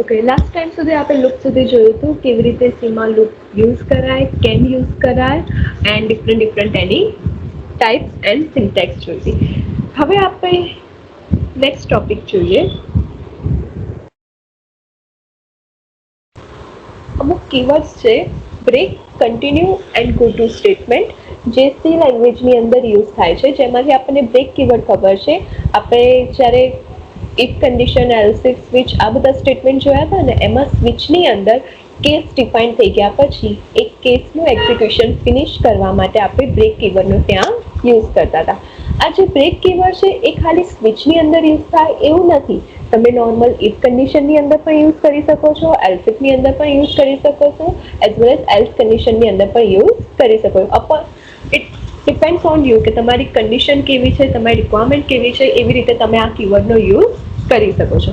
Okay, last time સુધી આપણે loop સુધી જોયું હતું કેવી રીતે સીમાં લૂપ યુઝ કરાય, કેન યુઝ કરાય and different any types and syntax જોઈ હતી. હવે આપણે નેક્સ્ટ ટોપિક જોઈએ. અમુક કીવર્ડ્સ છે break, continue and go to statement, જે સી લેંગ્વેજની અંદર યુઝ થાય છે. જેમાંથી આપણને બ્રેક કીવર્ડ ખબર છે. આપણે જ્યારે if condition, else if, switch આ બધા સ્ટેટમેન્ટ જોયા હતા ને, એમાં સ્વિચની અંદર કેસ ડિફાઇન થઈ ગયા પછી એક કેસનું એક્ઝિક્યુશન ફિનિશ કરવા માટે આપણે બ્રેક કીવર્ડનો ત્યાં યુઝ કરતા હતા. આ જે બ્રેક કીવર્ડ છે એ ખાલી સ્વિચની અંદર યુઝ થાય એવું નથી. તમે નોર્મલ ઇફ કન્ડિશનની અંદર પણ યુઝ કરી શકો છો, એલ્સ ઇફની અંદર પણ યુઝ કરી શકો છો, એઝ વેલ એઝ એલ્સ કન્ડિશનની અંદર પણ યુઝ કરી શકો છો. ઇટ ડિપેન્ડ્સ ઓન યુ કે તમારી કન્ડિશન કેવી છે, તમારી રિક્વાયરમેન્ટ કેવી છે, એવી રીતે તમે આ કીવર્ડનો યુઝ કરી શકો છો.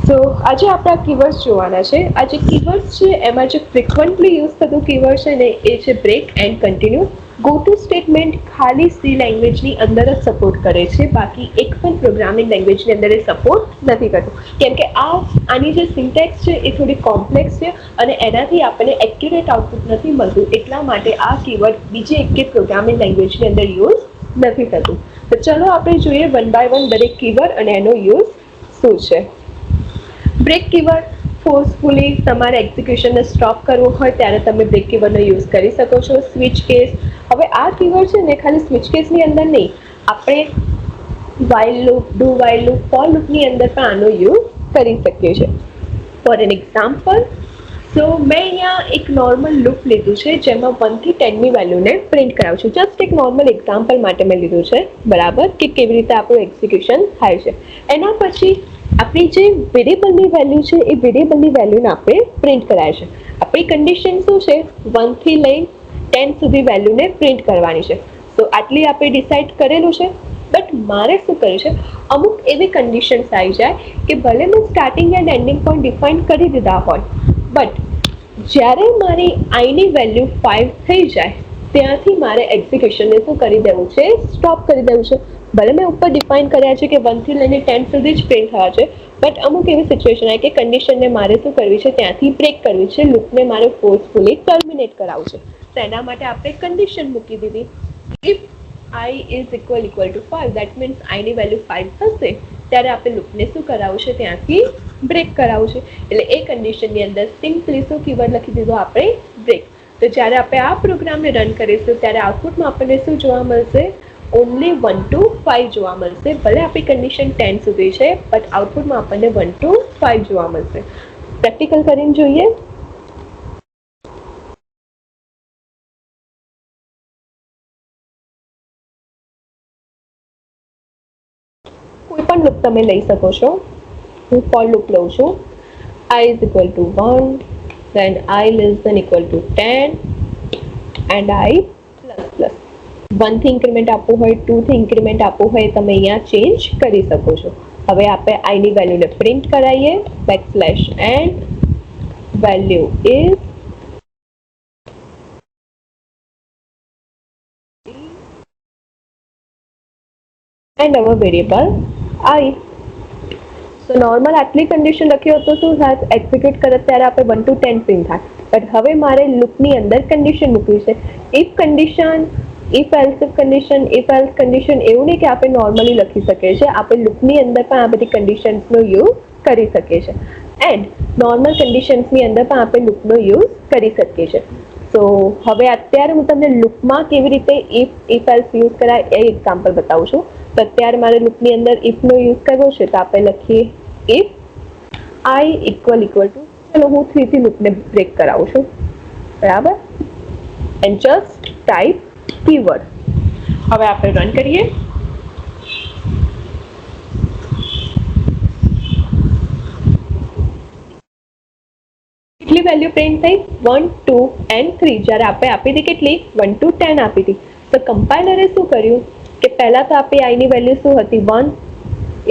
સો આજે આપણે આ કીવર્ડ્સ જોવાના છે. આ જે કીવર્ડ્સ છે એમાં જે ફ્રિકવન્ટલી યુઝ થતું કીવર્ડ છે ને એ છે break and continue. Go to statement ખાલી સી લેંગ્વેજની અંદર જ સપોર્ટ કરે છે, બાકી એક પણ પ્રોગ્રામિંગ લેંગ્વેજની અંદર એ સપોર્ટ નથી કરતું, કેમ કે આની જે સિન્ટેક્સ છે એ થોડી કોમ્પ્લેક્સ છે અને એનાથી આપણને એક્યુરેટ આઉટપુટ નથી મળતું. એટલા માટે આ કીવર્ડ બીજી એક પ્રોગ્રામિંગ લેંગ્વેજની અંદર યુઝ નથી થતું. તો ચલો આપણે જોઈએ વન બાય વન દરેક કીવર્ડ અને એનો યુઝ શું છે. બ્રેક કીવર્ડ ફોર્સફુલી તમારે એક્ઝિક્યુશનને સ્ટોપ કરવું હોય ત્યારે તમે બ્રેક કીવર્ડનો યુઝ કરી શકો છો. સ્વિચ કેસ, હવે આ કીવર્ડ છે ને ખાલી સ્વિચ કેસની અંદર નહીં, આપણે while loop, do while loop, for લૂપની અંદર પણ આનો યુઝ કરી શકીએ છીએ. ફોર એન એક્ઝામ્પલ, સો મેં અહીંયા એક નોર્મલ લૂપ લીધું છે જેમાં 1 થી 10ની વેલ્યુને પ્રિન્ટ કરાવું છું. જસ્ટ એક નોર્મલ એક્ઝામ્પલ માટે મેં લીધું છે, બરાબર, કે કેવી રીતે આપણું એક્ઝિક્યુશન થાય છે. એના પછી આપણી જે વેરિયેબલની વેલ્યુ છે એ વેરિયેબલની વેલ્યુને આપણે પ્રિન્ટ કરાય છે. આપણી કન્ડિશન શું છે, 1 થી લઈને 10 સુધી વેલ્યુને પ્રિન્ટ કરવાની છે. તો આટલી આપણે ડિસાઇડ કરેલું છે. બટ મારે શું કર્યું છે, અમુક એવી કન્ડિશન્સ આવી જાય કે ભલે મેં starting and ending point define કરી દીધા હોય, બટ જ્યારે મારી આઈની વેલ્યુ 5 થઈ જાય ત્યાંથી મારે એક્ઝિક્યુશનને શું કરી દેવું છે, સ્ટોપ કરી દેવું છે. ભલે મેં ઉપર ડિફાઇન કર્યા છે કે 1 થી લઈને 10 સુધી જ પ્રિન્ટ થવા છે, બટ અમુક એવી સિચ્યુએશન આવે કે કન્ડિશનને મારે શું કરવી છે, ત્યાંથી બ્રેક કરવી છે, લૂપને મારે ફોર્સફુલી ટર્મિનેટ કરાવવું છે. તો એના માટે આપણે કન્ડિશન મૂકી દીધી, if i is equal to 5, that means i ની વેલ્યુ 5 થશે ત્યારે આપણે લૂપને શું કરાવવું છે, ત્યાંથી બ્રેક કરાવવું છે. એટલે એ કન્ડિશનની અંદર સિમ્પલી શું કીવર્ડ લખી દીધો આપણે, બ્રેક. તો જ્યારે આપણે આ પ્રોગ્રામને રન કરીશું ત્યારે આઉટપુટમાં આપણને શું જોવા મળશે, ઓનલી 1 to 5 જોવા મળશે. ભલે આપણી કન્ડિશન 10 સુધી છે, બટ આઉટપુટમાં આપણને 1 to 5 જોવા મળશે. પ્રેક્ટિકલ કરીને જોઈએ. કોઈ પણ લૂપ તમે લઈ શકો છો. હું ફોર લૂપ લઉં છું. i is equal to 1, then i less than equal to 10 and i plus plus. 1 થી ઇન્ક્રીમેન્ટ આપવું હોય, 2 થી ઇન્ક્રીમેન્ટ આપવું હોય, તમે અહીંયા ચેન્જ કરી શકો છો. હવે આપણે i ની વેલ્યુને પ્રિન્ટ કરાવીએ, backslash and value is and our variable i. તો નોર્મલ આટલી કન્ડિશન લખી હોત તો શું થાય, એક્ઝિક્યુટ કરે ત્યારે આપણે 1 to 10 પ્રિન્ટ થાય. બટ હવે મારે લૂપની અંદર કન્ડિશન મૂકવી છે. If condition, if else if condition, if else condition, એવું નહીં કે આપણે નોર્મલી લખી શકીએ છીએ. આપણે લૂપની અંદર પણ આ બધી કન્ડિશન્સનો યુઝ કરી શકીએ છીએ. એન્ડ નોર્મલ કન્ડિશન્સની અંદર પણ આપણે લૂપનો યુઝ કરી શકીએ છીએ. તો હવે અત્યારે હું તમને લૂપમાં કેવી રીતે ઇફ એલ્સ યુઝ કરાય એ એક્ઝામ્પલ બતાવું છું. તો અત્યારે મારે લૂપની અંદર ઇફનો યુઝ કરવો છે, તો આપણે લખીએ ઇફ i ઇક્વલ ટુ, ચલો હું 3 થી લૂપને બ્રેક કરાવું છું, બરાબર, એન્ડ જસ્ટ ટાઈપ કીવર્ડ. હવે આપણે રન કરીએ. કેટલી વેલ્યુ પ્રિન્ટ થઈ, 1, 2 એન્ડ 3. જ્યારે આપણે આપી હતી કેટલી, 1 to 10 આપી હતી. તો કમ્પાઇલરે શું કર્યું કે પહેલા તો આપણી i ની વેલ્યુ શું હતી, 1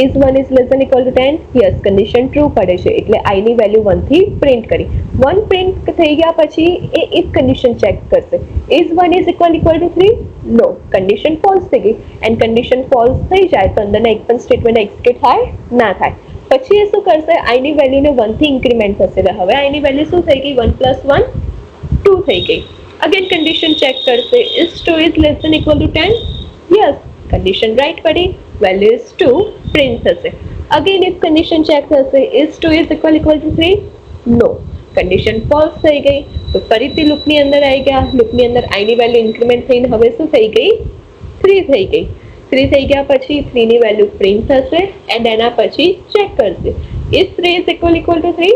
is less than equal to 10, yes, condition true પડે છે એટલે i ની વેલ્યુ 1 થી પ્રિન્ટ કરી. 1 પ્રિન્ટ થઈ ગયા પછી એ ઇફ કન્ડિશન ચેક કરશે, is 1 is equal to 3, no, condition false થઈ ગઈ. એન્ડ કન્ડિશન ફોલ્સ થઈ જાય તો અંદરના એક પણ સ્ટેટમેન્ટ એક્ઝિક્યુટ થાય ના થાય. પછી એ શું કરશે, આઈ ની વેલ્યુને 1 થી ઇન્ક્રીમેન્ટ થશે. હવે આઈ ની વેલ્યુ શું થઈ ગઈ, 1 + 1 2 થઈ ગઈ. અગેન કન્ડિશન ચેક કરશે, is 2 is less than equal to 10? Yes, condition right પડી, વેલ્યુ is 2 પ્રિન્ટ થશે. અગેન ઇફ કન્ડિશન ચેક થશે, is 2 is equal to 3? No, condition false થઈ ગઈ. તો ફરીથી લૂપની અંદર આવી ગયા, લૂપની અંદર આઈ ની વેલ્યુ ઇન્ક્રીમેન્ટ થઈને હવે શું થઈ ગઈ, 3 થઈ ગઈ. 3 થઈ ગયા પછી 3 ની વેલ્યુ પ્રિન્ટ થશે એન્ડ એના પછી ચેક કરશે, is 3 is equal to 3?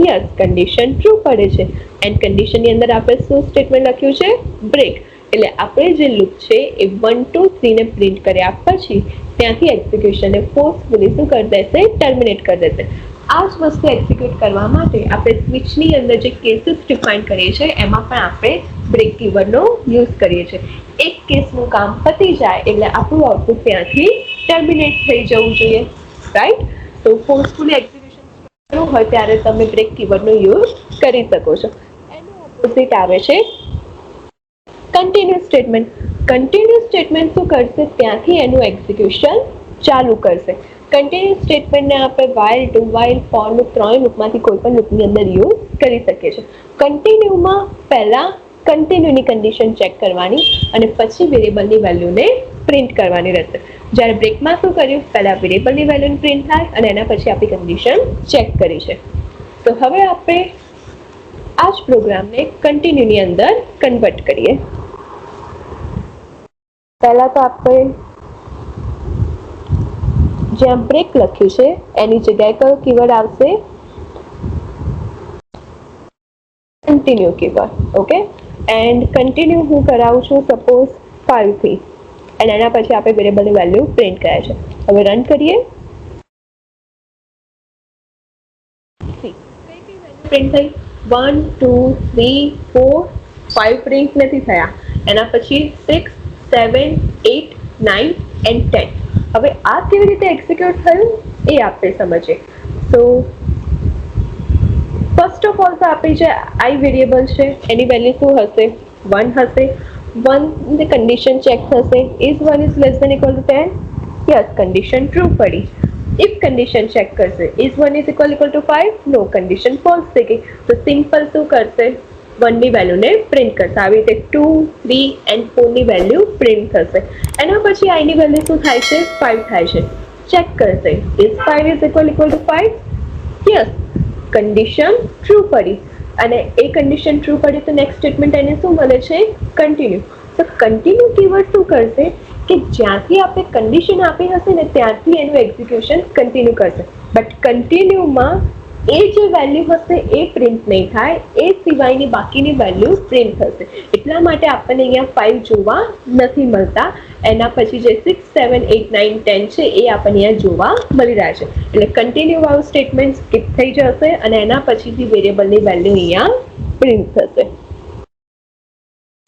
Yes, condition true પડે છે. એન્ડ કન્ડિશનની અંદર આપણે શું સ્ટેટમેન્ટ લખ્યું છે, બ્રેક. એટલે આપણે જે લૂપ છે એ 1 2 3 ને પ્રિન્ટ કર્યા પછી ત્યાંથી એક્ઝિક્યુશનને ફોર્સફુલી શું કરી દેશે, ટર્મિનેટ કરી દેશે. આ જ વસ્તુ એક્ઝિક્યુટ કરવા માટે આપણે સ્વિચની અંદર જે કેસીસ ડિફાઇન કરીએ છીએ એમાં પણ આપણે બ્રેક કીવર્ડનો યુઝ કરીએ છીએ. એક કેસનું કામ પતી જાય એટલે આપણું આઉટપુટ ત્યાંથી ટર્મિનેટ થઈ જવું જોઈએ, રાઈટ? તો ફોર્સફુલી એક્ઝિક્યુશન કરવું હોય ત્યારે તમે બ્રેક કીવર્ડનો યુઝ કરી શકો છો. એનું ઓપોઝિટ આવે છે કન્ટિન્યુ સ્ટેટમેન્ટ. કન્ટિન્યુ સ્ટેટમેન્ટ શું કરશે, ત્યાંથી એનું એક્ઝિક્યુશન ચાલુ કરશે. કન્ટિન્યુ સ્ટેટમેન્ટને આપણે while, do while, for loop, ત્રણેય લૂપમાંથી કોઈ પણ લૂપની અંદર યુઝ કરી શકીએ છીએ. કન્ટિન્યુમાં પહેલાં કન્ટિન્યુની કન્ડિશન ચેક કરવાની અને પછી વેરિયેબલની વેલ્યુને પ્રિન્ટ કરવાની રહેશે. જ્યારે બ્રેકમાં શું કર્યું, પહેલાં વેરિયેબલની વેલ્યુને પ્રિન્ટ થાય અને એના પછી આપણી કન્ડિશન ચેક કરી છે. તો હવે આપણે આ જ પ્રોગ્રામને કન્ટિન્યુની અંદર કન્વર્ટ કરીએ. પહેલાં તો આપણે જ્યાં બ્રેક લખ્યું છે એની જગ્યાએ કયો કીવર્ડ આવશે, continue keyword. Okay, and continue હું કરાવું છું સપોઝ 5 થી અને એના પછી આપણે વેરિયેબલની વેલ્યુ પ્રિન્ટ કર્યા છે. હવે રન કરીએ. પ્રિન્ટ થઈ 1 2 3 4 5 પ્રિન્ટ નથી થયા, એના પછી 6 7 8 9 એન્ડ 10. હવે આ કેવી રીતે એક્ઝિક્યુટ થયું એ આપણે સમજીએ. સો ફર્સ્ટ ઓફ ઓલ તો આપણી જે આઈ વેરિયેબલ છે એની વેલ્યુ શું હશે, 1 હશે. 1 ની કન્ડિશન ચેક થશે, is 1 is less than equal to 10? Yes, condition true પડી. ઇફ કન્ડિશન ચેક કરશે, is 1 is equal to 5? No, condition false થઈ ગઈ. તો સિમ્પલ શું કરશે, 1 ની વેલ્યુને પ્રિન્ટ કરશે. આવી રીતે 2 3 એન્ડ 4 ની વેલ્યુ પ્રિન્ટ થશે. એના પછી આઈ ની વેલ્યુ શું થાય છે, 5 થાય છે. ચેક કરશે, is 5 is equal to 5? Yes, condition true પડી. અને એ કન્ડિશન ટ્રુ પડી તો નેક્સ્ટ સ્ટેટમેન્ટ એને શું મળે છે, કન્ટિન્યુ. તો કન્ટિન્યુ કીવર્ડ શું કરશે કે જ્યાંથી આપણે કન્ડિશન આપી હશે ને ત્યાંથી એનું એક્ઝિક્યુશન કન્ટિન્યુ કરશે. બટ કન્ટિન્યુમાં એ જે વેલ્યુ હશે એ પ્રિન્ટ નહીં થાય, એ સિવાયની બાકીની વેલ્યુ પ્રિન્ટ થશે. એટલા માટે આપણને અહીંયા 5 જોવા નથી મળતા. એના પછી જે 6 7 8 9 10 છે એ આપણને અહીંયા જોવા મળી રહ્યા છે. એટલે કન્ટિન્યુ વાળું સ્ટેટમેન્ટ સ્કીપ થઈ જશે અને એના પછીથી વેરિયેબલની વેલ્યુ અહીંયા પ્રિન્ટ થશે.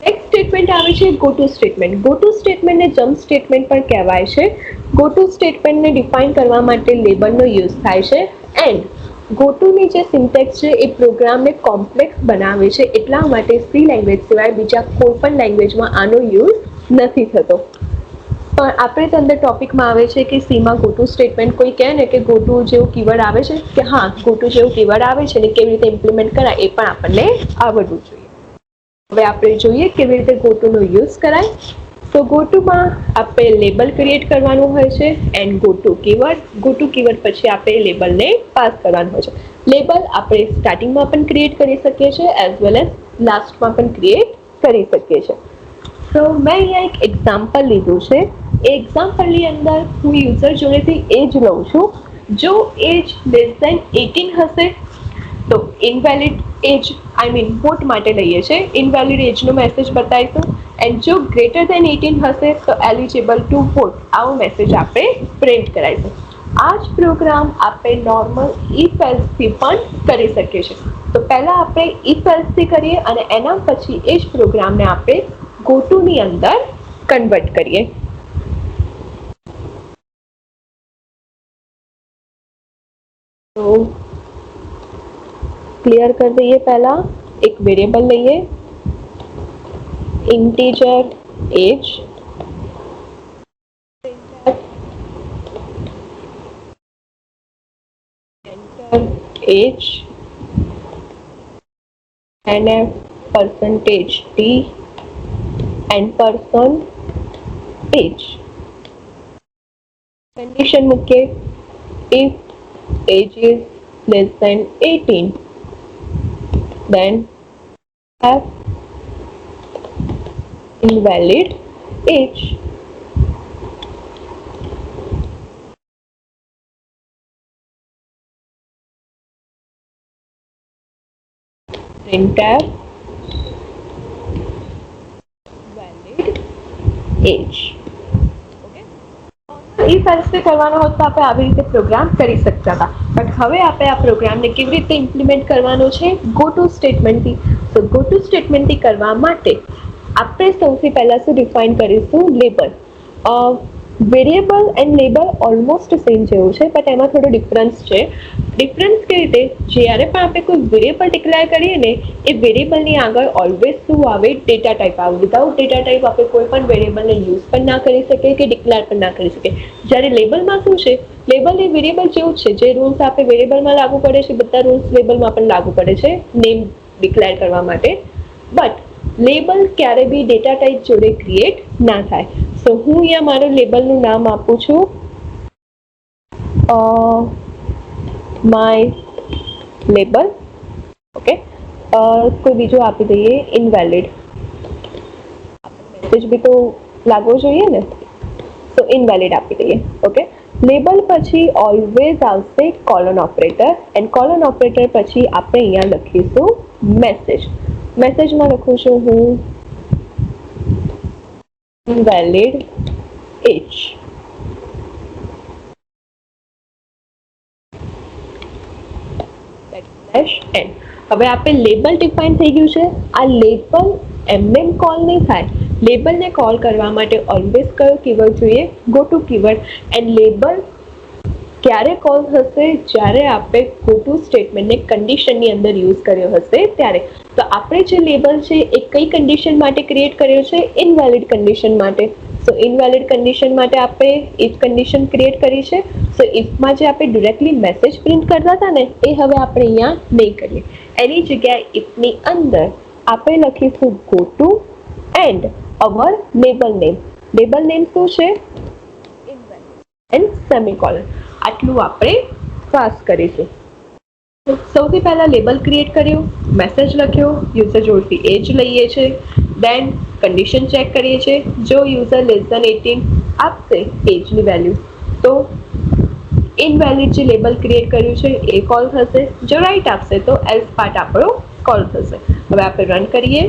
નેક્સ્ટ સ્ટેટમેન્ટ આવે છે go to statement. Go to સ્ટેટમેન્ટને જમ્પ સ્ટેટમેન્ટ પણ કહેવાય છે. ગો ટુ સ્ટેટમેન્ટને ડિફાઇન કરવા માટે લેબલનો યુઝ થાય છે. એન્ડ ગો ટુની જે સિન્ટેક્સ છે એ પ્રોગ્રામને કોમ્પ્લેક્સ બનાવે છે, એટલા માટે સી લેંગ્વેજ સિવાય બીજા કોઈ પણ લેંગ્વેજમાં આનો યુઝ નથી થતો. પણ આપણે તો અંદર ટોપિકમાં આવે છે કે સીમાં ગો ટુ સ્ટેટમેન્ટ કોઈ કહે ને કે ગો ટુ જેવું કીવર્ડ આવે છે કે હા ગો ટુ જેવું કીવર્ડ આવે છે ને કેવી રીતે ઇમ્પ્લિમેન્ટ કરાય એ પણ આપણને આવડવું જોઈએ. હવે આપણે જોઈએ કેવી રીતે ગો ટુનો યુઝ કરાય. તો ગો ટુમાં આપણે લેબલ ક્રિએટ કરવાનું હોય છે and go two keyword. Go to keyword પછી આપણે લેબલને પાસ કરવાનું હોય છે. લેબલ આપણે સ્ટાર્ટિંગમાં પણ ક્રિએટ કરી શકીએ છીએ એઝ વેલ એઝ લાસ્ટમાં પણ ક્રિએટ કરી શકીએ છીએ. તો મેં અહીંયા એક એક્ઝામ્પલ લીધું છે. એ એક્ઝામ્પલની અંદર હું યુઝર જોડેથી એજ લઉં છું. જો એજ લેસ દેન 18 હશે તો invalid age I mean vote માટે લઈએ છીએ, ઇનવેલિડ એજનો મેસેજ બતાવીશું. એન્ડ જો ગ્રેટર દેન 18 હશે તો એલિજિબલ ટુ વોટ આવો મેસેજ આપણે પ્રિન્ટ કરાવીશું. આ જ પ્રોગ્રામ આપણે નોર્મલ ઇફ એલ્સથી પણ કરી શકીએ છીએ. તો પહેલાં આપણે ઇફ એલ્સથી કરીએ અને એના પછી એ જ પ્રોગ્રામને આપણે ગો ટુની અંદર કન્વર્ટ કરીએ. તો ક્લિયર કરી દઈએ. પહેલાં એક વેરિયેબલ લઈએ integer age, age, NF, percentage T, and percentage. Condition મૂકીએ, if age is less than 18, then have invalid age. Printf valid age. if else થી કરવાનો હોત તો આપણે આવી રીતે પ્રોગ્રામ કરી શકતા હતા, બટ હવે આપણે આ પ્રોગ્રામને કેવી રીતે ઇમ્પ્લિમેન્ટ કરવાનો છે, ગો ટુ સ્ટેટમેન્ટથી. તો ગો ટુ સ્ટેટમેન્ટથી કરવા માટે આપણે સૌથી પહેલાં શું ડિફાઇન કરીશું, label. Variable and label almost same જેવું છે, બટ એમાં થોડો ડિફરન્સ છે. ડિફરન્સ કેવી રીતે, જ્યારે પણ આપણે કોઈ વેરિયેબલ ડિક્લેર કરીએ ને, એ વેરિયેબલની આગળ ઓલવેઝ શું આવે, ડેટા ટાઈપ આવે. વિધાઉટ ડેટા ટાઈપ આપણે કોઈ પણ વેરિયેબલને યુઝ પણ ના કરી શકીએ કે ડિક્લેર પણ ના કરી શકીએ. જ્યારે લેબલમાં શું છે, લેબલ એ વેરિયેબલ જેવું છે, જે રૂલ્સ આપણે વેરિયેબલમાં લાગુ પડે છે બધા રૂલ્સ લેબલમાં પણ લાગુ પડે છે નેમ ડિક્લેર કરવા માટે. બટ લેબલ ક્યારે બી ડેટા ટાઈપ જોડે ક્રિએટ ના થાય. સો હું અહીંયા મારું લેબલનું નામ આપું છું માય લેબલ. ઓકે, કોઈ બીજું આપી દઈએ, ઇનવેલિડ. મેસેજ બી તો લાગવો જોઈએ ને, તો ઇનવેલિડ આપી દઈએ. ઓકે, લેબલ પછી ઓલવેઝ આવશે colon operator, and colon operator પછી આપણે અહીંયા લખીશું મેસેજ. મેસેજમાં લખું છું હું invalid age. _n. હવે આપણે લેબલ ડિફાઇન થઈ ગયું છે. આ લેબલ એમને કોલ નહીં થાય. લેબલને કોલ કરવા માટે ઓલવેઝ કયો કીવર્ડ જોઈએ, go to keyword. And label ક્યારે કોલ થશે, જ્યારે આપણે ગો ટુ સ્ટેટમેન્ટને કન્ડિશનની અંદર યુઝ કર્યો હશે ત્યારે. તો આપણે જે લેબલ છે એ કઈ કન્ડિશન માટે ક્રિએટ કર્યો છે, ઇનવેલિડ કન્ડિશન માટે. સો ઇનવેલિડ કન્ડિશન માટે આપણે ઇફ કન્ડિશન ક્રિએટ કરી છે. સો ઇફમાં જે આપણે ડિરેક્ટલી મેસેજ પ્રિન્ટ કરતા હતા ને, એ હવે આપણે અહીંયા નહીં કરીએ. એની જગ્યાએ ઇફની અંદર આપણે લખીશું go to and hour label name. Label name શું છે, ઇનવેલિડ એન્ડ સેમિકોલન. આટલું આપણે પાસ કરીશું. સૌથી પહેલા લેબલ ક્રિએટ કર્યું, મેસેજ લખ્યો, યુઝર જોડથી એજ લઈએ છે, દેન કન્ડિશન ચેક કરીએ છીએ. જો યુઝર લેસ ધેન 18 આપશે એજની વેલ્યુ, તો ઇનવેલિડ જે લેબલ ક્રિએટ કર્યું છે એ કોલ થશે. જો રાઈટ આપશે તો એલ્સ પાર્ટ આપણો કોલ થશે. હવે આપણે રન કરીએ.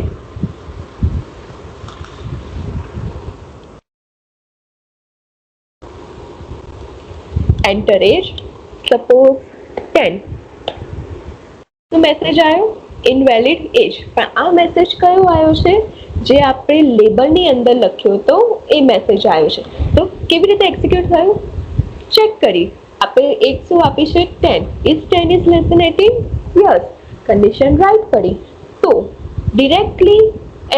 એન્ટર એજ, સપોઝ 10. તો મેસેજ આવ્યો ઇનવેલિડ એજ. પણ આ મેસેજ કયો આવ્યો છે, જે આપણે લેબલની અંદર લખ્યો તો એ મેસેજ આવ્યો છે. તો કેવી રીતે એક્ઝિક્યુટ થયું ચેક કરી. આપણે એક શું આપી છે, 10. Is 10 is less than 18? Yes. Condition right પડી. તો ડિરેક્ટલી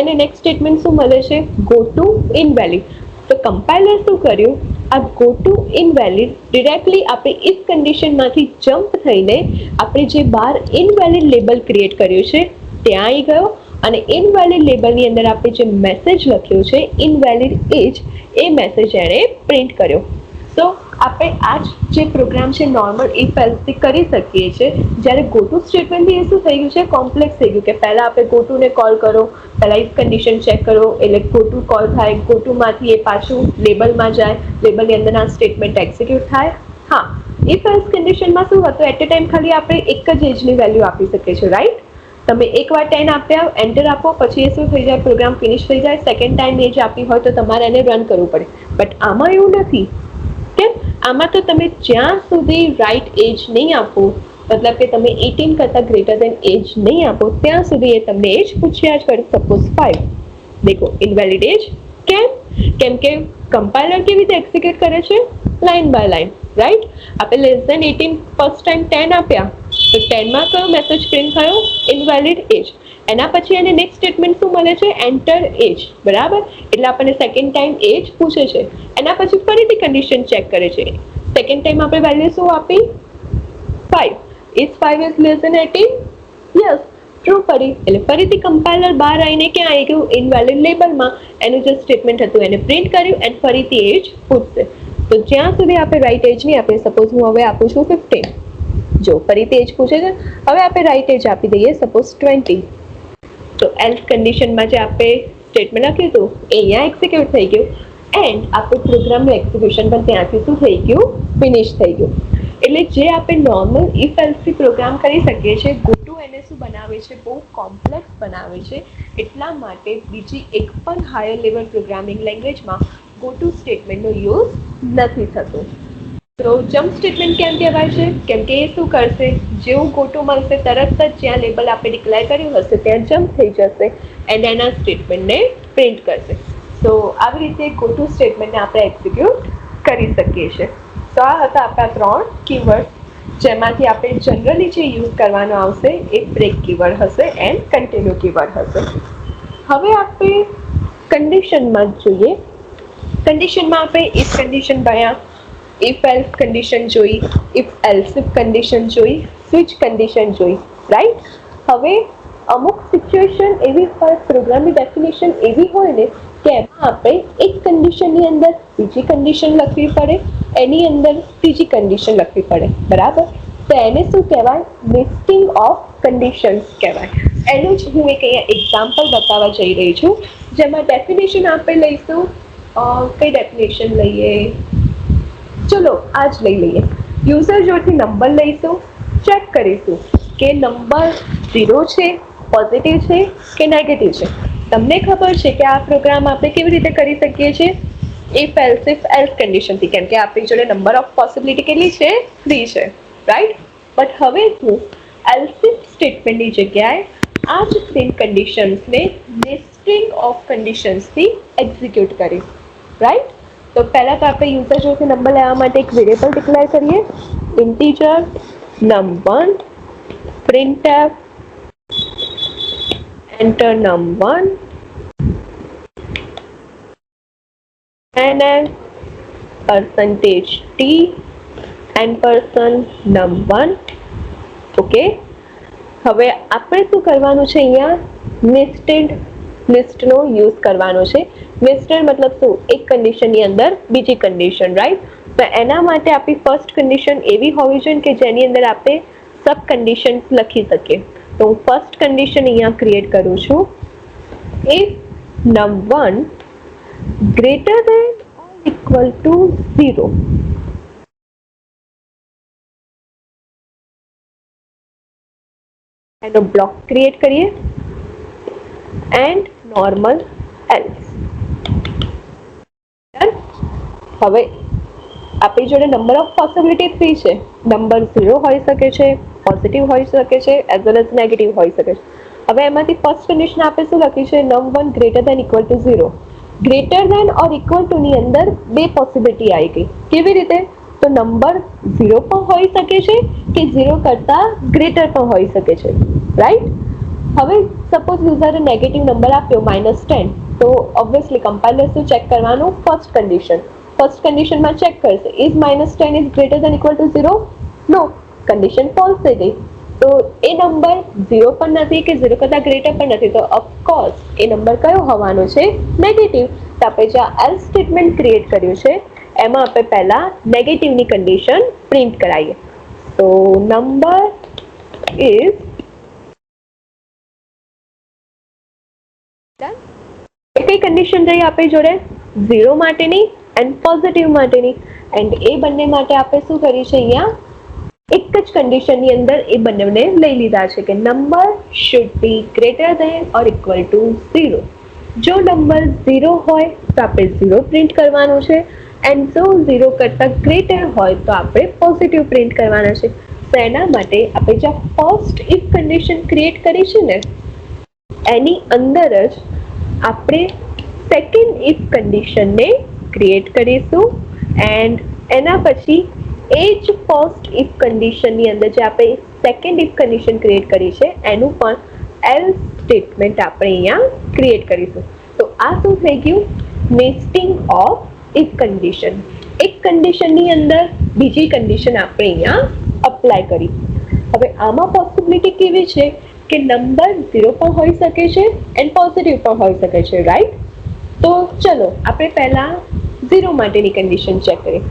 એને નેક્સ્ટ સ્ટેટમેન્ટ શું મળે છે, ગો ટુ ઇનવેલિડ. તો કમ્પાઇલર શું કર્યું, આ ગો ટુ ઇનવેલિડ ડિરેક્ટલી આપણે ઇફ કન્ડિશનમાંથી જમ્પ થઈને આપણે જે બહાર ઇનવેલિડ લેબલ ક્રિએટ કર્યું છે ત્યાં આવી ગયો, અને ઇનવેલિડ લેબલની અંદર આપણે જે મેસેજ લખ્યો છે ઇનવેલિડ એજ, એ મેસેજ એણે પ્રિન્ટ કર્યો. તો આપણે આ જે પ્રોગ્રામ છે નોર્મલ ઇફ એલ્સથી કરી શકીએ છીએ. જ્યારે ગો ટુ સ્ટેટમેન્ટથી એ શું થઈ ગયું છે, કોમ્પ્લેક્સ થઈ ગયું કે પહેલાં આપણે ગો ટુને કોલ કરો, પહેલાં ઇફ કન્ડિશન ચેક કરો, એટલે ગો ટુ કોલ થાય, ગો ટુમાંથી એ પાછું લેબલમાં જાય, લેબલની અંદરના સ્ટેટમેન્ટ એક્ઝિક્યુટ થાય. હા, ઇફ એલ્સ કન્ડિશનમાં શું હતું, એટ એ ટાઈમ ખાલી આપણે એક જ એજની વેલ્યુ આપી શકીએ છીએ, રાઈટ. તમે એકવાર 10 આપ્યા, એન્ટર આપો, પછી એ શું થઈ જાય, પ્રોગ્રામ ફિનિશ થઈ જાય. સેકન્ડ ટાઈમ એજ આપી હોય તો તમારે એને રન કરવું પડે. બટ આમાં એવું નથી. કેમ? આમાં તો તમે જ્યાં સુધી રાઈટ એજ નહીં આપો, મતલબ કે તમે 18 કરતાં ગ્રેટર દેન એજ નહીં આપો, ત્યાં સુધી એ તમને એજ પૂછ્યા જ કરે. સપોઝ 5. દેખો ઇનવેલિડ એજ. કેમ? કેમ કે કમ્પાઇલર કેવી રીતે એક્ઝિક્યુટ કરે છે, લાઈન બાય લાઈન, રાઈટ. આપણે લેસ ધેન 18 ફર્સ્ટ ટાઈમ 10 આપ્યા, તો 10માં કયો મેસેજ પ્રિન્ટ થયો, ઇનવેલિડ એજ. એના પછી એને નેક્સ્ટ સ્ટેટમેન્ટ શું મળે છે, એન્ટર એજ, બરાબર. એટલે આપણને સેકન્ડ ટાઈમ એજ પૂછે છે. એના પછી ફરીથી કન્ડિશન ચેક કરે છે. સેકન્ડ ટાઈમ આપણે વેલ્યુ શું આપી, 5. Is 5 is less than 18? Yes, true ફરી એટલે ફરીથી કમ્પાઇલર બહાર આવીને ક્યાં આવી ગયું ઇનવેલિડ લેબલમાં એનું જે સ્ટેટમેન્ટ હતું એને પ્રિન્ટ કર્યું એન્ડ ફરીથી એજ પૂછશે. તો જ્યાં સુધી આપણે રાઈટ એજ નહીં આપીએ, સપોઝ હું હવે આપું છું 15, જો ફરીથી એજ પૂછે છે, હવે આપણે રાઈટ એજ આપી દઈએ સપોઝ 20. તો એલ્સ કન્ડિશનમાં જે આપણે સ્ટેટમેન્ટ લખ્યું હતું એ અહીંયા એક્ઝિક્યુટ થઈ ગયું એન્ડ આપણું પ્રોગ્રામનું એક્ઝિક્યુશન પણ ત્યાંથી શું થઈ ગયું, ફિનિશ થઈ ગયું. એટલે જે આપણે નોર્મલ ઇફ એલ્સથી પ્રોગ્રામ કરી શકીએ છીએ, ગોટુ એને શું બનાવે છે, બહુ કોમ્પ્લેક્સ બનાવે છે. એટલા માટે બીજી એક પણ હાયર લેવલ પ્રોગ્રામિંગ લેંગ્વેજમાં ગોટુ સ્ટેટમેન્ટનો યુઝ નથી થતો. તો જમ્પ સ્ટેટમેન્ટ કેમ કહેવાય છે? કેમ કે એ શું કરશે, જેવું ગોટુ મળશે તરત જ જ્યાં લેબલ આપણે ડિક્લેર કર્યું હશે ત્યાં જમ્પ થઈ જશે એન્ડ એના સ્ટેટમેન્ટને પ્રિન્ટ કરશે. તો આવી રીતે ગોટુ સ્ટેટમેન્ટને આપણે એક્ઝિક્યુટ કરી શકીએ છીએ. તો આ હતા આપણા 3 કીવર્ડ જેમાંથી આપણે જનરલી જે યુઝ કરવાનો આવશે એ બ્રેક કીવર્ડ હશે એન્ડ કન્ટિન્યુ કીવર્ડ હશે. હવે આપણે કન્ડિશનમાં જોઈએ. કન્ડિશનમાં આપણે ઇફ કન્ડિશન ભણ્યા, ઇફ એલ્સ કન્ડિશન જોઈ, ઇફ એલ્સ ઇફ કન્ડિશન જોઈ, સ્વિચ કન્ડિશન જોઈ, રાઈટ. હવે અમુક સિચ્યુએશન એવી હોય, પ્રોગ્રામની ડેફિનેશન એવી હોય ને કે એમાં આપણે એક કન્ડિશનની અંદર બીજી કન્ડિશન લખવી પડે, એની અંદર ત્રીજી કન્ડિશન લખવી પડે, બરાબર. તો એને શું કહેવાય? લિસ્ટિંગ ઓફ કન્ડિશન્સ કહેવાય. એનું જ હું એક અહીંયા એક્ઝામ્પલ બતાવવા જઈ રહી છું, જેમાં ડેફિનેશન આપણે લઈશું. કઈ ડેફિનેશન લઈએ? ચલો આ જ લઈ લઈએ. યુઝર જોડથી નંબર લઈશું, ચેક કરીશું કે નંબર 0 છે, પોઝિટિવ છે કે નેગેટિવ છે. તમને ખબર છે કે આ પ્રોગ્રામ આપણે કેવી રીતે કરી શકીએ છીએ? ઇફ એલ્સ કન્ડિશનથી, કેમ કે આપણી જોડે નંબર ઓફ પોસિબિલિટી કેટલી છે? 3 છે, રાઈટ. બટ હવે હું એલ્સ ઇફ સ્ટેટમેન્ટની જગ્યાએ આ જ સેમ કન્ડિશન્સને લિસ્ટિંગ ઓફ કન્ડિશન્સથી એક્ઝિક્યુટ કરીશ, રાઈટ. તો પહેલાં તો આપણે યુઝર જોડથી નંબર લેવા માટે એક વેરિયેબલ ડિક્લેર કરીએ, integer num1 printf enter num1 and %t and %num1. Okay, હવે આપણે શું કરવાનું છે? અહીંયા નેસ્ટેડ લિસ્ટનો યુઝ કરવાનો છે. નેસ્ટેડ મતલબ શું? એક કન્ડિશનની અંદર બીજી કન્ડિશન, રાઈટ. તો એના માટે આપણી ફર્સ્ટ કન્ડિશન એવી હોવી જોઈએ કે જેની અંદર આપણે સબ કન્ડિશન્સ લખી શકીએ. તો હું ફર્સ્ટ કન્ડિશન અહીંયા ક્રિએટ કરું છું. If num1 greater than or equal to 0. એનો બ્લોક ક્રિએટ કરીએ એન્ડ નોર્મલ એલ્સ. હવે આપણી જોડે નંબર ઓફ પોસિબિલિટી 3 છે. નંબર 0 હોઈ શકે છે, પોઝિટિવ હોઈ શકે છે, એઝ વેલ એઝ નેગેટિવ હોઈ શકે છે. હવે એમાંથી ફર્સ્ટ કન્ડિશન આપણે શું લખી છે? num1 greater than equal to 0. Greater than or equal to ની અંદર બે પોસિબિલિટી આવી ગઈ. કેવી રીતે? તો નંબર 0 પણ હોઈ શકે છે કે 0 કરતા ગ્રેટર પણ હોઈ શકે છે, રાઈટ. હવે સપોઝ યુઝરે નેગેટિવ નંબર આપ્યો -10, તો ઓબ્વિયસલી કમ્પાઇલર શું ચેક કરવાનું? ફર્સ્ટ કન્ડિશનમાં ચેક કરશે, is -10 is greater than equal to 0? No, condition false થઈ ગઈ. તો એ નંબર 0 પણ નથી કે 0 કરતાં ગ્રેટર પણ નથી. તો ઓફકોર્સ એ નંબર કયો હોવાનો છે? નેગેટિવ. તો આપણે જ્યાં એલ્સ સ્ટેટમેન્ટ ક્રિએટ કર્યું છે એમાં આપણે પહેલા નેગેટિવની કન્ડિશન પ્રિન્ટ કરાવીએ. તો નંબર ઇઝ કઈ કન્ડિશન રહી આપણી જોડે? 0 માટેની એન્ડ પોઝિટિવ માટેની. એન્ડ એ બંને માટે આપણે શું કર્યું છે? અહીંયા એક જ કન્ડિશનની અંદર એ બંનેને લઈ લીધા છે કે number should be greater than or equal to 0. જો નંબર 0 હોય તો આપણે 0 પ્રિન્ટ કરવાનું છે એન્ડ જો 0 કરતાં ગ્રેટર હોય તો આપણે પોઝિટિવ પ્રિન્ટ કરવાના છે. તો એના માટે આપણે જ્યાં ફર્સ્ટ ઇફ કન્ડિશન ક્રિએટ કરી છે ને એની અંદર જ આપણે સેકન્ડ ઇફ કન્ડિશનને ક્રિએટ કરીશું એન્ડ એના પછી એ જ ફર્સ્ટ ઇફ કન્ડિશનની અંદર જે આપણે સેકન્ડ ઇફ કન્ડિશન ક્રિએટ કરી છે એનું પણ એલ્સ સ્ટેટમેન્ટ આપણે અહીંયા ક્રિએટ કરીશું. તો આ શું થઈ ગયું? Nesting of if condition. એક કન્ડિશનની અંદર બીજી કન્ડિશન આપણે અહીંયા અપ્લાય કરી. હવે હવે આમાં પોસિબિલિટી કેવી છે કે નંબર 0 પણ હોઈ શકે છે એન્ડ પોઝિટિવ પણ હોઈ શકે છે, રાઈટ? તો ચલો આપણે પહેલા 0 માટેની કન્ડિશન ચેક કરીએ.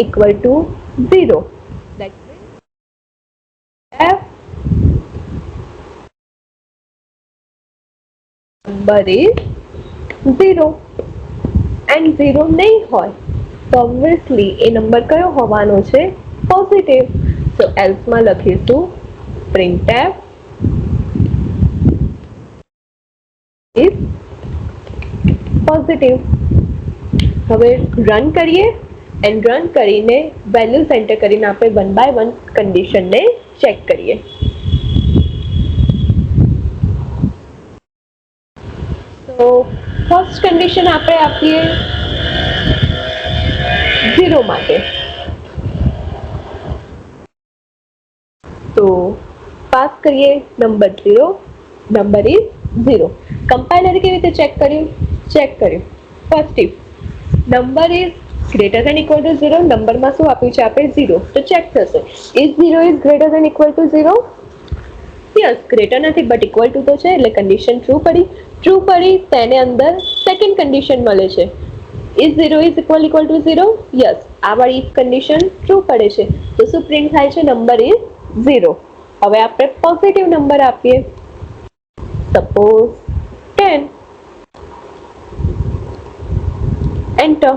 equal to 0, that means f number is 0 and 0 નહીં હોય તો obviously એ નંબર કયો હોવાનો છે? પોઝિટિવ. તો એલ્સ માં લખીશું printf is positive. હવે રન કરીએ એન્ડ રન કરીને વેલ્યુઝ એન્ટર કરીને આપણે 1 by 1 કન્ડિશનને ચેક કરીએ. તો ફર્સ્ટ કન્ડિશન આપણે આપીએ 0 માટે. તો પાસ કરીએ નંબર 0, નંબર ઇઝ 0. કમ્પાઇલર કેવી રીતે ચેક કર્યું? First if number is greater than equal to 0, નંબરમાં શું આપ્યું છે આપણે 0, તો ચેક થશે is 0 is greater than equal to 0. Yes, greater નથી બટ ઇક્વલ ટુ તો છે એટલે કન્ડિશન ટ્રુ પડી. તેને અંદર સેકન્ડ કન્ડિશન મળે છે is 0 is equal to 0. Yes, આ વાળી ઇફ કન્ડિશન ટ્રુ પડે છે તો શું પ્રિન્ટ થાય છે? Number is 0. હવે આપણે પોઝિટિવ નંબર આપીએ, suppose 10, enter.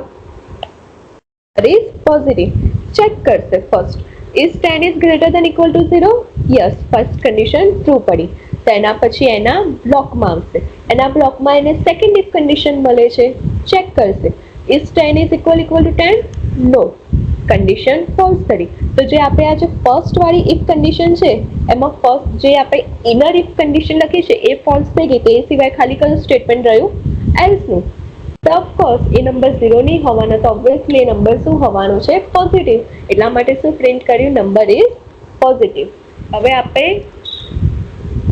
is positive. Check કરશે first is 10 is greater than equal to 0. Yes, first condition true પડી. તેના પછી એના બ્લોકમાં આવશે, એના બ્લોકમાં એને સેકન્ડ ઇફ કન્ડિશન મળે છે. ચેક કરશે is 10 is equal to 10. No, condition false કરી. તો જે આપણે આ જે ફર્સ્ટ વાળી ઇફ કન્ડિશન છે એમાં ફર્સ્ટ જે આપણે ઇનર ઇફ કન્ડિશન લખી છે એ ફોલ્સ થઈ ગઈ. તો એ સિવાય ખાલી કયું સ્ટેટમેન્ટ રહ્યું? એલ્સ નું. તો ઓફકોર્સ એ નંબર 0 નહીં હોવાનો, તો ઓબ્વિયસલી એ નંબર શું હોવાનો છે? પોઝિટિવ. એટલા માટે શું પ્રિન્ટ કર્યું? Number is positive. હવે આપણે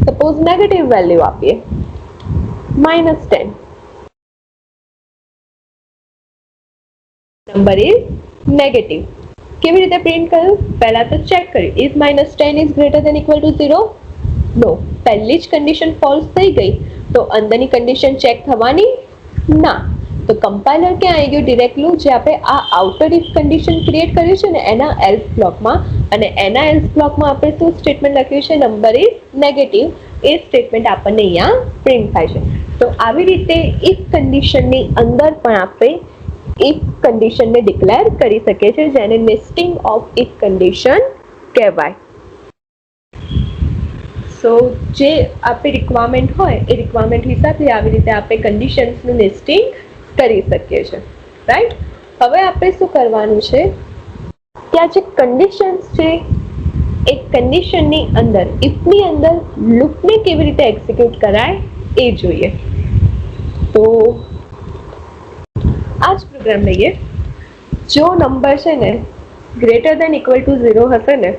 સપોઝ નેગેટિવ વેલ્યુ આપીએ -10. Number is negative. કેવી રીતે પ્રિન્ટ કર્યું? પહેલા તો ચેક કર્યું is -10 is greater than equal to 0. No, પહેલી જ કન્ડિશન ફોલ્સ થઈ ગઈ તો અંદરની કન્ડિશન ચેક થવાની ના. તો કમ્પાઇલર ક્યાં આવી ગયું? ડિરેક્ટલી જે આપણે આ આઉટર ઇફ કન્ડિશન ક્રિએટ કર્યું છે ને એના એલ્સ બ્લોકમાં, અને એના એલ્સ બ્લોકમાં આપણે શું સ્ટેટમેન્ટ લખ્યું છે? Number is negative. A statement આપણને અહીંયા પ્રિન્ટ થાય છે. તો આવી રીતે ઇફ કન્ડિશનની અંદર પણ આપણે ઇફ કન્ડિશનને ડિક્લેર કરી શકીએ છીએ, જેને નેસ્ટિંગ ઓફ ઇફ કન્ડિશન કહેવાય. સો જે આપણી રિક્વાયરમેન્ટ હોય એ રિક્વાયરમેન્ટ હિસાબે આવી રીતે આપણે કન્ડિશન્સનું નેસ્ટિંગ કરી શકીએ છીએ, રાઈટ? હવે આપણે શું કરવાનું છે કે આ જે કન્ડિશન્સ છે એ કન્ડિશનની અંદર ઇફની અંદર લૂપને કેવી રીતે એક્ઝિક્યુટ કરાય એ જોઈએ. તો આ જ પ્રોગ્રામ લઈએ. જો નંબર છે ને ગ્રેટર ધેન ઇક્વલ ટુ 0 હશે ને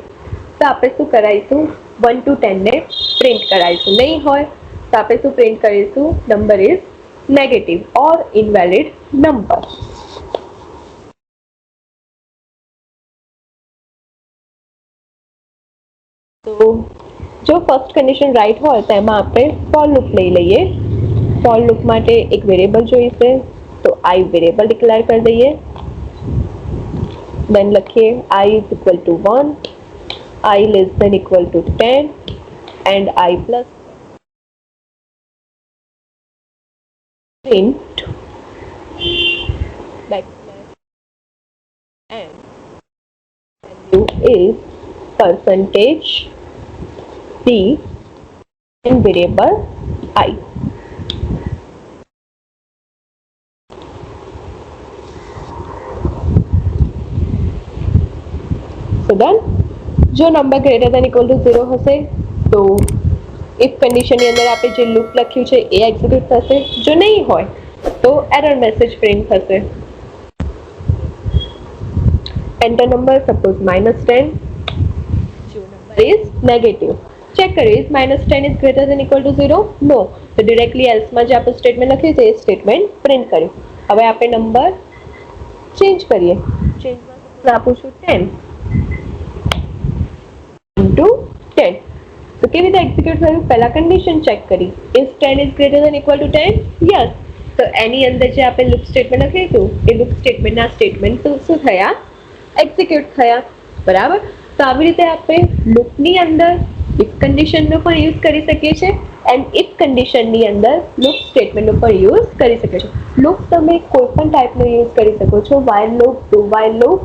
તો આપણે શું કરાવીશું? 1 to 10 ને પ્રિન્ટ કરાવીશું. નહીં હોય તો આપણે શું પ્રિન્ટ કરીશું? Number is negative or invalid number. તો જો ફર્સ્ટ કન્ડિશન રાઈટ હોય તો એમાં આપણે ફોર લૂપ લઈ લઈએ. ફોર લૂપ માટે એક વેરિયેબલ જોઈશે તો આઈ વેરિયેબલ ડિક્લેર કરી દઈએ. દેન લખીએ i is equal to 1, i less than equal to 10 and i plus print backslash and value is percentage d and variable I. So done. જો number greater than equal to 0 હશે તો if કન્ડિશનની અંદર આપણે જે loop લખ્યું છે એ execute થશે. જો નહીં હોય તો એરર મેસેજ પ્રિન્ટ થશે. Enter number suppose -10. જો નંબર ઇઝ નેગેટિવ. ચેક કરીએ is -10 is greater than equal to 0. No, તો ડિરેક્ટલી એલ્સમાં જે આપણે સ્ટેટમેન્ટ લખ્યું છે એ સ્ટેટમેન્ટ પ્રિન્ટ કર્યું. હવે આપણે નંબર ચેન્જ કરીએ. ચેન્જમાં આપું છું 10. કેવી રીતે એક્ઝિક્યુટ થયું? પહેલા કન્ડિશન ચેક કરી, if 10 is greater than equal to 10, yes. તો એની અંદર જે આપણે લૂપ સ્ટેટમેન્ટ લખ્યું હતું એ લૂપ સ્ટેટમેન્ટના સ્ટેટમેન્ટ શું થયા? એક્ઝિક્યુટ થયા. બરાબર. તો આવી રીતે આપણે લૂપની અંદર ઇફ કન્ડિશનનો પણ યુઝ કરી શકીએ છીએ એન્ડ ઇફ કન્ડિશનની અંદર લૂપ સ્ટેટમેન્ટનો પણ યુઝ કરી શકીએ છો. લૂપ તમે કોઈ પણ ટાઈપનો યુઝ કરી શકો છો, while loop, do while loop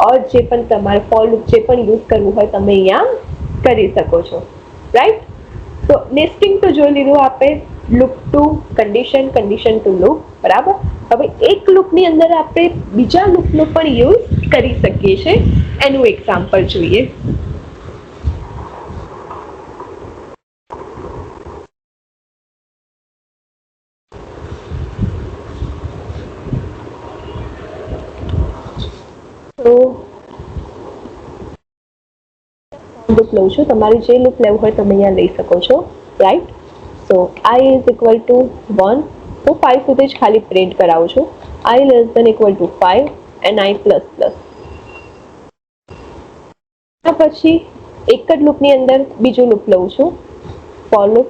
or જે પણ તમારે ફોર લૂપ જે પણ યુઝ કરવું હોય તમે અહીંયા કરી શકો છો. રાઈટ. તો નેસ્ટિંગ તો જોઈ લીધું આપણે, loop to condition, condition to loop. બરાબર. હવે એક લૂપની અંદર આપણે બીજા લૂપનો પણ યુઝ કરી શકીએ છીએ, એનું એક્ઝામ્પલ જોઈએ. તો લૂપ લઉં છું, તમારે જે લૂપ લેવું હોય તમે અહીંયા લઈ શકો છો. Right. So i is equal to 1, તો 5 સુધી જ ખાલી પ્રિન્ટ કરાવું છું. i less than equal to 5 and i plus plus. પછી એક જ લૂપની અંદર બીજું લૂપ લઉં છું, ફોર લૂપ.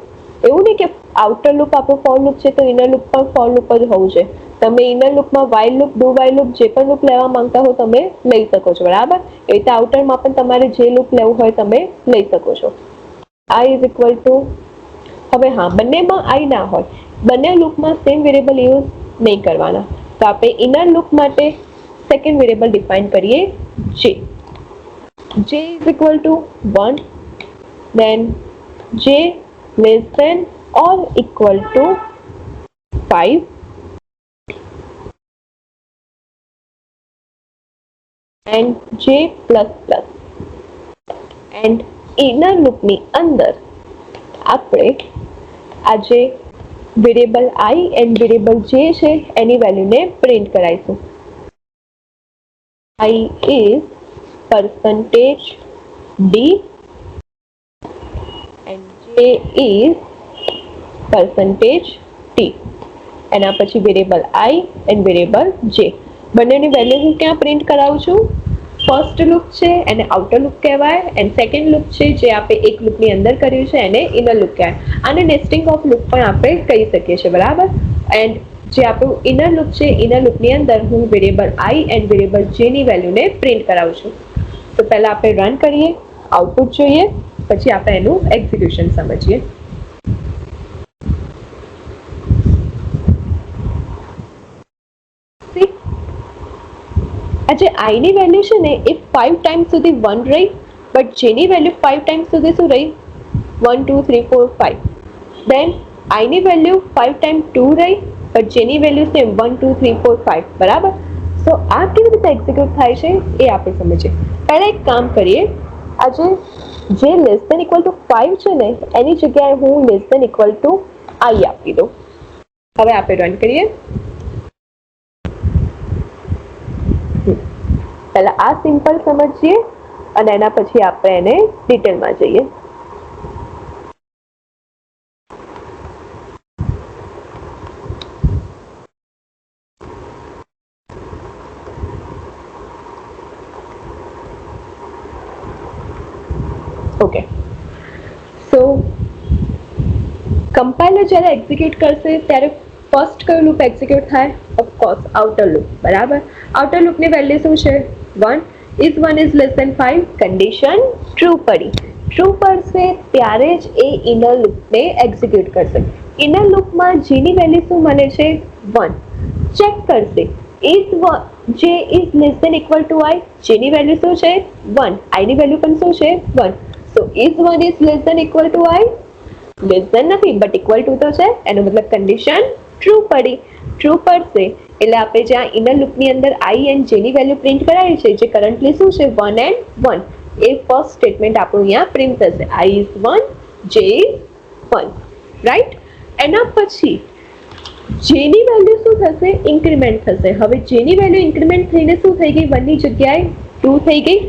એવું નહીં કે આઉટર લૂપ આપણું ફોર લૂપ છે તો ઇનર લૂપ પણ ફોર લૂપ જ હોવું છે. તમે ઇનર લૂપમાં while loop, do while loop જે પણ લૂપ લેવા માંગતા હો તમે લઈ શકો છો. બરાબર. એ રીતે આઉટરમાં પણ તમારે જે લૂપ લેવું હોય તમે લઈ શકો છો. i ઇઝ ઇક્વલ ટુ, હવે હા, બંનેમાં i ના હોય, બંને લૂપમાં સેમ વેરિયેબલ યુઝ નહીં કરવાના. તો આપણે ઇનર લૂપ માટે સેકન્ડ વેરિયેબલ ડિફાઇન કરીએ, j. j is equal to 1, then j less than or equal to 5, and j plus plus. and inner loop ની અંદર આપણે આ જે variable i and variable j છે એની વેલ્યુને print કરાઈશું. i is percentage d and j is percentage t. એના પછી variable i and variable j બંનેની વેલ્યુ હું ક્યાં પ્રિન્ટ કરાવું છું? ફર્સ્ટ લૂપ છે એને આઉટર લૂપ કહેવાય, એન્ડ સેકન્ડ લૂપ છે જે આપણે એક લૂપની અંદર કર્યું છે એને ઇનર લૂપ કહેવાય. આને નેસ્ટિંગ ઓફ લૂપ પણ આપણે કહી શકીએ છીએ. બરાબર. એન્ડ જે આપણું ઇનર લૂપ છે, ઇનર લૂપની અંદર હું variable i and variable j ની વેલ્યુને પ્રિન્ટ કરાવું છું. તો પહેલા આપણે રન કરીએ, આઉટપુટ જોઈએ, પછી આપણે એનું એક્ઝિક્યુશન સમજીએ. આ જે i ની વેલ્યુ છે ને એ 5 ટાઈમ્સ સુધી 1 રહી, બટ j ની વેલ્યુ 5 ટાઈમ્સ સુધી શું રહી? 1 2 3 4 5. દેન i ની વેલ્યુ 5 ટાઈમ 2 રહી, બટ j ની વેલ્યુ સેમ 1 2 3 4 5. બરાબર. તો આ કેવી રીતે એક્ઝિક્યુટ થાય છે એ આપણે સમજીએ. પહેલા એક કામ કરીએ, આ જે લેસ ધેન ઇક્વલ ટુ 5 છે ને એની જગ્યાએ હું less than equal to i આપી દઉં. હવે આપણે રન કરીએ. પહેલા આ સિમ્પલ સમજીએ અને એના પછી આપણે એને ડિટેલમાં જઈએ. ઓકે. સો કમ્પાઇલર જ્યારે એક્ઝિક્યુટ કરશે ત્યારે ફર્સ્ટ કયું લૂપ એક્ઝિક્યુટ થાય? Of course outer loop. બરાબર. આઉટર લૂપની વેલ્યુ શું છે? 1. If 1 is less than 5, condition true પડી. ટ્રુ પડશે ત્યારે જ એ ઇનર લૂપને એક્ઝિક્યુટ કરશે. ઇનર લૂપમાં જેની વેલ્યુ શું મને છે? 1. ચેક કરશે, if j is less than equal to i, જેની વેલ્યુ શું છે? 1. i ની વેલ્યુ પણ શું છે? 1. So if 1 is less than equal to i, less than નથી બટ ઇક્વલ ટુ તો છે, એનો મતલબ કન્ડિશન ટ્રુ પડી. ટ્રુ પડશે એટલે આપણે જ્યાં ઇનર લૂપની અંદર i એન્ડ j ની વેલ્યુ પ્રિન્ટ કરાવી છે, જે કરન્ટલી શું છે? 1 એન્ડ 1, એ ફર્સ્ટ સ્ટેટમેન્ટ આપણું અહીંયા પ્રિન્ટ થશે. i is 1, j is 1. Right. એના પછી j ની વેલ્યુ શું થશે? ઇન્ક્રીમેન્ટ થશે. હવે j ની વેલ્યુ ઇન્ક્રીમેન્ટ થઈને શું થઈ ગઈ? 1 ની જગ્યાએ 2 થઈ ગઈ.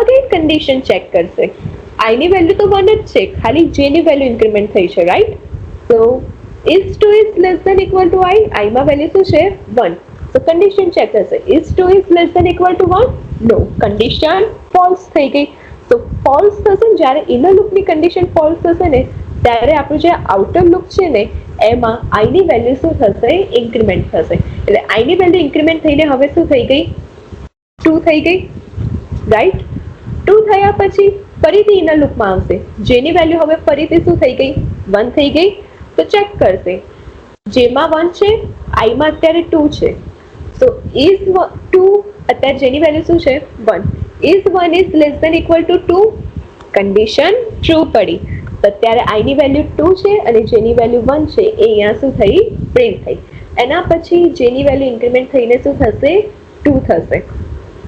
અગેન કન્ડિશન ચેક કરશે, i ની વેલ્યુ તો 1 જ છે, ખાલી j ની વેલ્યુ ઇન્ક્રીમેન્ટ થઈ છે. Right. So is 2 is less than equal to i, i માં વેલ્યુ શું છે? 1. so condition check થશે, is 2 is less than equal to 1, no, condition false થઈ ગઈ. તો ફોલ્સ થશે ને, જ્યારે ઇનર લૂપની કન્ડિશન ફોલ્સ થશે ને ત્યારે આપણું જે આઉટર લૂપ છે ને એમાં આઈની વેલ્યુ શું થશે, ઇન્ક્રીમેન્ટ થશે. એટલે આઈની વેલ્યુ ઇન્ક્રીમેન્ટ થઈને હવે શું થઈ ગઈ, 2 થઈ ગઈ, રાઈટ. 2 થયા પછી ફરીથી ઇનર લૂપમાં આવશે, જેની વેલ્યુ હવે ફરીથી શું થઈ ગઈ, 1 થઈ ગઈ. તો ચેક કરશે, જેમાં 1 છે, આઈમાં અત્યારે 2 છે. તો ઇઝ 2 અત્યારે જેની વેલ્યુ શું છે, 1, is 1 is less than equal to 2, condition true પડી. તો અત્યારે આઈની વેલ્યુ 2 છે અને જેની વેલ્યુ 1 છે એ અહીંયા શું થઈ, પ્રિન્ટ થઈ. એના પછી જેની વેલ્યુ ઇન્ક્રીમેન્ટ થઈને શું થશે, 2 થશે.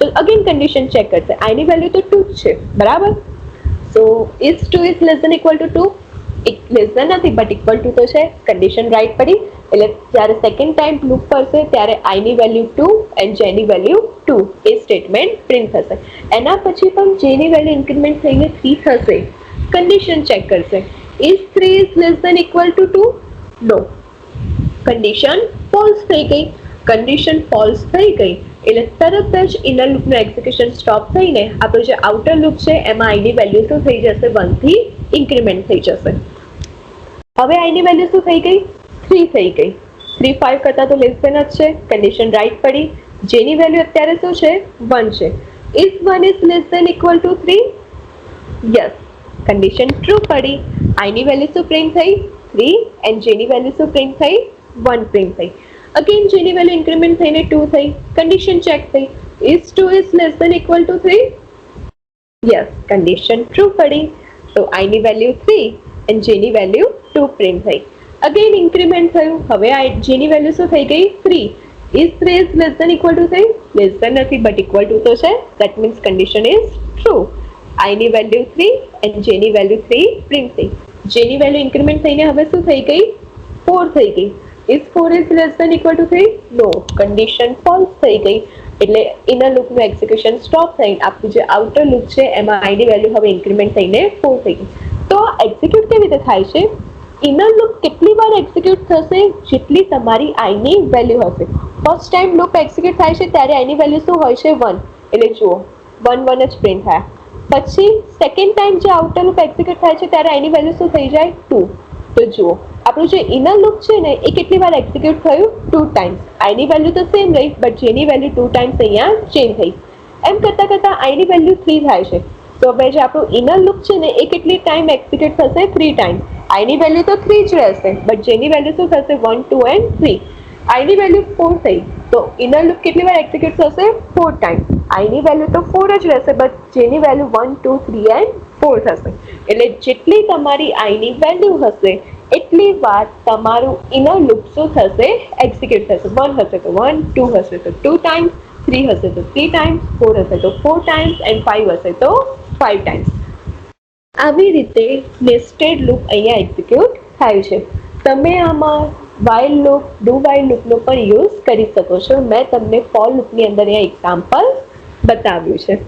તો અગેન કન્ડિશન ચેક કરશે, આઈની વેલ્યુ તો 2 જ છે, બરાબર. So is 2 is less than equal to 2, less than નથી બટ ઇક્વલ ટુ તો છે, કન્ડિશન રાઈટ પડી. એટલે જ્યારે સેકન્ડ ટાઈમ લૂપ કરશે ત્યારે આઈની વેલ્યુ 2 એન્ડ જેની વેલ્યુ 2 એ સ્ટેટમેન્ટ પ્રિન્ટ થશે. એના પછી પણ જેની વેલ્યુ ઇન્ક્રીમેન્ટ થઈને 3 થશે, કન્ડિશન ચેક કરશે, is 3 is less than equal to 2, no, condition false થઈ ગઈ. કન્ડિશન ફોલ્સ થઈ ગઈ એટલે તરત જ ઇનર લૂપનું એક્ઝિક્યુશન સ્ટોપ થઈને આપણું જે આઉટર લૂપ છે એમાં આઈની વેલ્યુ શું થઈ જશે, 1 થી ઇન્ક્રીમેન્ટ થઈ જશે. હવે આઈની વેલ્યુ શું થઈ ગઈ, 3 થઈ ગઈ. 3 5 કરતાં તો લેસ ધેન જ છે, કન્ડિશન રાઈટ પડી. જેની વેલ્યુ અત્યારે શું છે, 1 છે. Is 1 is less than equal to 3, yes, condition true પડી. આઈની વેલ્યુ શું પ્રિન્ટ થઈ, 3 એન્ડ જેની વેલ્યુ શું પ્રિન્ટ થઈ, 1 પ્રિન્ટ થઈ. અગેન જેની વેલ્યુ ઇન્ક્રીમેન્ટ થઈને 2 થઈ, કન્ડિશન ચેક થઈ, is 2 is less than equal to 3, yes, condition true પડી. તો આઈની વેલ્યુ 3 એન્ડ જેની વેલ્યુ 2 પ્રિન્ટ થઈ. અગેન ઇન્ક્રીમેન્ટ થયું, હવે જેની વેલ્યુ શું થઈ ગઈ, 3, is 3 is less than equal to 3, less than નથી બટ ઇક્વલ ટુ તો છે, that means condition is true. આઈની વેલ્યુ 3 એન્ડ જેની વેલ્યુ 3 પ્રિન્ટ થઈ. જેની વેલ્યુ ઇન્ક્રીમેન્ટ થઈને હવે શું થઈ ગઈ, 4 થઈ ગઈ. Is 4 is less than equal to 3, no, condition false થઈ ગઈ. એટલે ઇનર લૂપનું એક્ઝિક્યુશન સ્ટોપ થઈને આપણું જે આઉટર લૂપ છે એમાં આઈની વેલ્યુ હવે ઇન્ક્રીમેન્ટ થઈને 4 થઈ ગઈ. તો એક્ઝિક્યુટ કેવી રીતે થાય છે, ઇનર લૂપ કેટલી વાર એક્ઝિક્યુટ થશે, જેટલી તમારી આઈની વેલ્યુ હશે. ફર્સ્ટ ટાઈમ લૂપ એક્ઝિક્યુટ થાય છે ત્યારે આઈની વેલ્યુ શું હોય છે, 1, એટલે જુઓ 1 1 જ પ્રિન્ટ થયા. પછી સેકન્ડ ટાઈમ જે આઉટર લૂપ એક્ઝિક્યુટ થાય છે ત્યારે આઈની વેલ્યુ શું થઈ જાય, 2. તો જુઓ આપણું જે ઇનર લૂપ છે ને એ કેટલી વાર એક્ઝિક્યુટ થયું, 2 ટાઈમ્સ. આઈની વેલ્યુ તો સેમ રહી બટ જેની વેલ્યુ 2 ટાઈમ્સ અહીંયા ચેન્જ થઈ. એમ કરતાં કરતાં આઈની વેલ્યુ 3 થાય છે. તો હવે જે આપણું ઇનર લૂપ છે ને એ કેટલી ટાઈમ એક્ઝિક્યુટ થશે, 3 ટાઈમ. આઈની વેલ્યુ તો 3 જ રહેશે બટ જેની વેલ્યુ શું થશે, 1 2 એન્ડ 3. આઈની વેલ્યુ 4 થઈ તો ઇનર લૂપ કેટલી વાર એક્ઝિક્યુટ થશે, 4 ટાઈમ. આઈની વેલ્યુ તો 4 જ રહેશે બટ જેની વેલ્યુ 1 2 3 એન્ડ 4 થશે. એટલે જેટલી તમારી આઈની વેલ્યુ હશે એટલી વાર તમારું ઇનર લૂપ શું થશે, એક્ઝિક્યુટ થશે. 1 હશે તો 1, 2 હશે તો 2 ટાઈમ્સ, 3 હશે તો 3 ટાઈમ્સ, 4 હશે તો 4 ટાઈમ્સ એન્ડ 5 હશે તો 5 ટાઈમ્સ. આવી રીતે નેસ્ટેડ લૂપ અહીંયા એક્ઝિક્યુટ થાય છે. તમે આમાં વાઇલ લૂપ, ડુ વાઇલ લૂપનો પણ યુઝ કરી શકો છો. મેં તમને ફોર લૂપની અંદર અહીંયા એક્ઝામ્પલ બતાવ્યું છે.